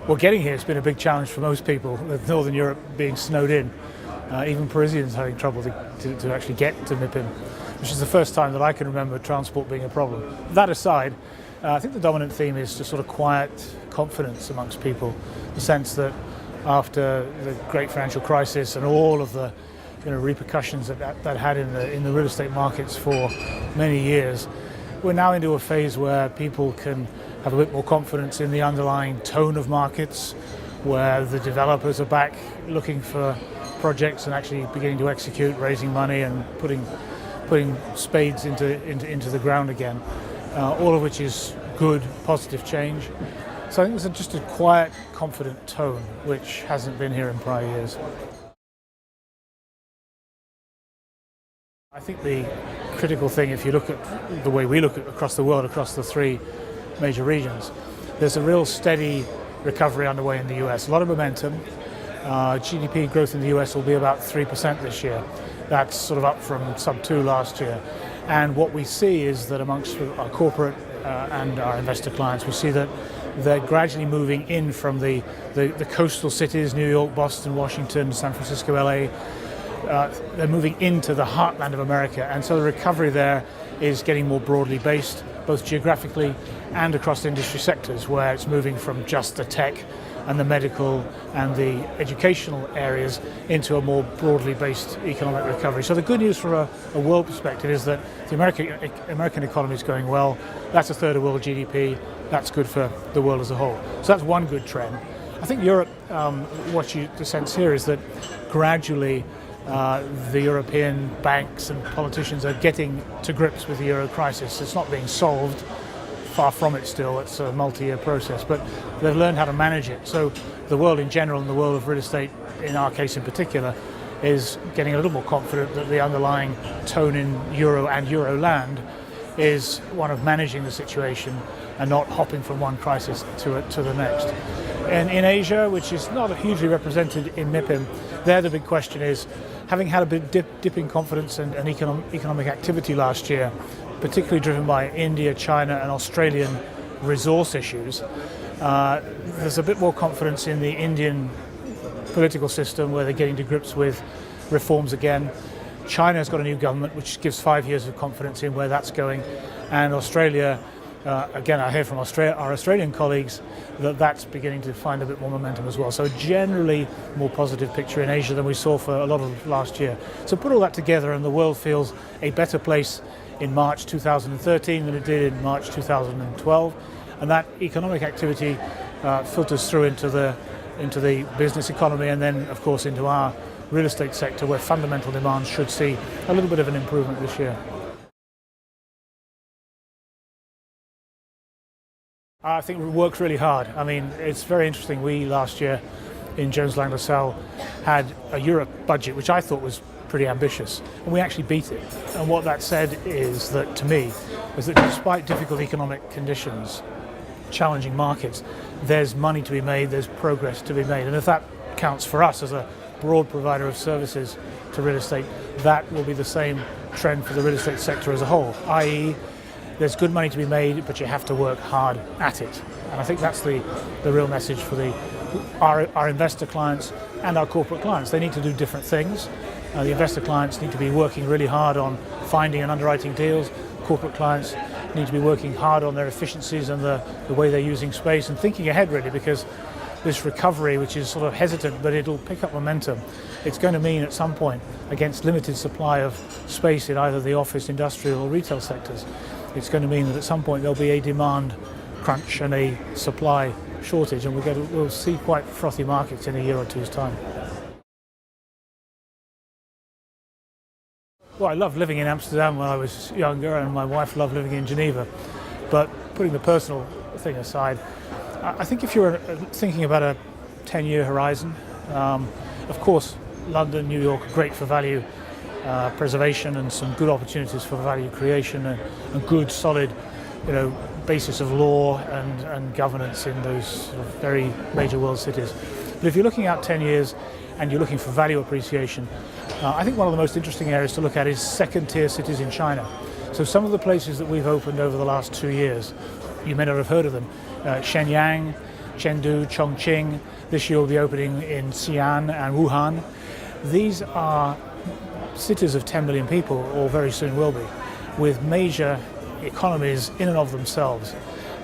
Well, getting here has been a big challenge for most people, with Northern Europe being snowed in. Even Parisians having trouble to actually get to MIPIM, which is the first time that I can remember transport being a problem. That aside, I think the dominant theme is just sort of quiet confidence amongst people, the sense that after the great financial crisis and all of the repercussions that had in the real estate markets for many years, we're now into a phase where people can have a bit more confidence in the underlying tone of markets, where the developers are back looking for projects and actually beginning to execute, raising money and putting spades into the ground again, all of which is good, positive change. So I think there's just a quiet, confident tone, which hasn't been here in prior years. I think the critical thing, if you look at the way we look at across the world, across the three major regions, there's a real steady recovery underway in the US. A lot of momentum. GDP growth in the US will be about 3% this year. That's sort of up from sub-2 last year. And what we see is that amongst our corporate and our investor clients, we see that they're gradually moving in from the coastal cities, New York, Boston, Washington, San Francisco, LA. They're moving into the heartland of America, and so the recovery there is getting more broadly based, both geographically and across industry sectors, where it's moving from just the tech and the medical and the educational areas into a more broadly based economic recovery. So the good news from a world perspective is that the American economy is going well. That's a third of world GDP. That's good for the world as a whole. So that's one good trend. I think Europe, the sense here is that gradually the European banks and politicians are getting to grips with the euro crisis. It's not being solved, far from it still. It's a multi-year process, but they've learned how to manage it. So the world in general and the world of real estate, in our case in particular, is getting a little more confident that the underlying tone in euro and euro land is one of managing the situation and not hopping from one crisis to the next. And in Asia, which is not hugely represented in MIPIM, there the big question is, having had a bit dip in confidence and economic activity last year, particularly driven by India, China and Australian resource issues, there's a bit more confidence in the Indian political system, where they're getting to grips with reforms again. China's got a new government, which gives 5 years of confidence in where that's going. And Australia, again, I hear from our Australian colleagues that that's beginning to find a bit more momentum as well. So generally more positive picture in Asia than we saw for a lot of last year. So put all that together and the world feels a better place in March 2013 than it did in March 2012. And that economic activity filters through into the business economy, and then of course into our real estate sector, where fundamental demand should see a little bit of an improvement this year. I think we worked really hard. I mean, it's very interesting. We last year in Jones Lang LaSalle had a Europe budget, which I thought was pretty ambitious, and we actually beat it. And what that said is that, to me, was that despite difficult economic conditions, challenging markets, there's money to be made, there's progress to be made. And if that counts for us as a broad provider of services to real estate, that will be the same trend for the real estate sector as a whole, i.e. there's good money to be made, but you have to work hard at it. And I think that's the real message for our investor clients and our corporate clients. They need to do different things. The investor clients need to be working really hard on finding and underwriting deals. Corporate clients need to be working hard on their efficiencies and the way they're using space and thinking ahead, really, because this recovery, which is sort of hesitant, but it'll pick up momentum, it's going to mean at some point, against limited supply of space in either the office, industrial or retail sectors, it's going to mean that at some point there'll be a demand crunch and a supply shortage, and we'll see quite frothy markets in a year or two's time. Well, I loved living in Amsterdam when I was younger, and my wife loved living in Geneva. But putting the personal thing aside, I think if you're thinking about a 10-year horizon, of course, London, New York are great for value preservation and some good opportunities for value creation and good, solid, basis of law and governance in those sort of very major world cities. But if you're looking out 10 years and you're looking for value appreciation, I think one of the most interesting areas to look at is second-tier cities in China. So some of the places that we've opened over the last 2 years, you may not have heard of them. Shenyang, Chengdu, Chongqing. This year we'll be opening in Xi'an and Wuhan. These are cities of 10 million people, or very soon will be, with major economies in and of themselves.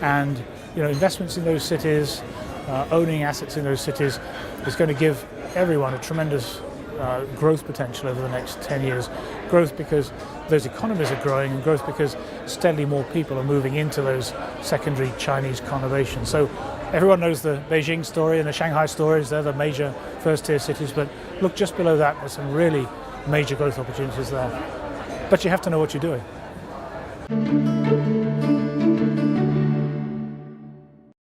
And investments in those cities, owning assets in those cities, is going to give everyone a tremendous growth potential over the next 10 years. Growth because those economies are growing, and growth because steadily more people are moving into those secondary Chinese conurbations. So everyone knows the Beijing story and the Shanghai stories. They're the major first-tier cities, but look just below that, there's some really major growth opportunities there. But you have to know what you're doing.